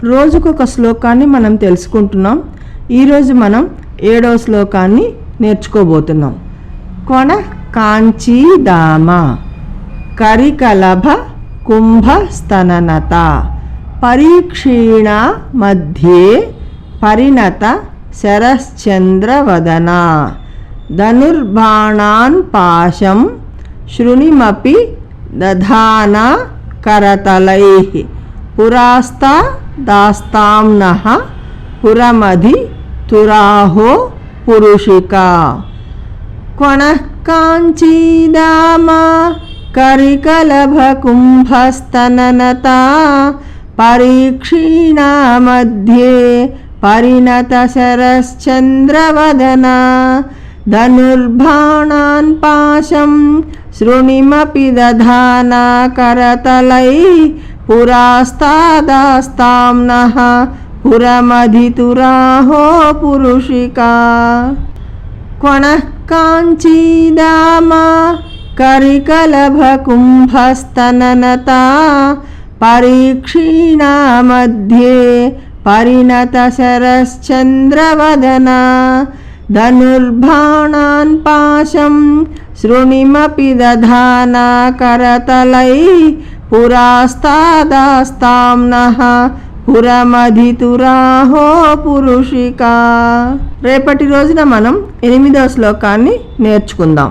రోజుకొక శ్లోకాన్ని మనం తెలుసుకుంటున్నాం. ఈరోజు మనం 7వ శ్లోకాన్ని నేర్చుకోబోతున్నాం. కొణ కాంచీదామ కరికలభ కుంభస్తననత పరీక్షీణ మధ్యే పరిణత శరశ్చంద్రవదన ధనుర్బాణాన్ పాశం శృణిమపి దధాన కరతలైః పురాస్తా దాస్తాంనః పురమధి తురాహో పురుషికా. కొణః కాంచీదామ కరికలభ కుంభస్తననత పరీక్షీణా మధ్యే పరిణత శరశ్చంద్రవదన ధనుర్బాణాన్ పాశం శృణిమపి దధాన కరతలైః పురాస్తాదాస్తాంనః పురమధితురాహో పురుషికా. కొణః కాంచీదామ కరికలభ కుంభస్తననత పరీక్షీణా మధ్యే పరిణత శరశ్చంద్రవదన ధనుర్బాణాన్ పాశం శృణిమపి దధాన కరతలైః పురాస్తాదాస్తాంనః పురమధితురాహో పురుషికా. రేపటి రోజున మనం 8వ శ్లోకాన్ని నేర్చుకుందాం.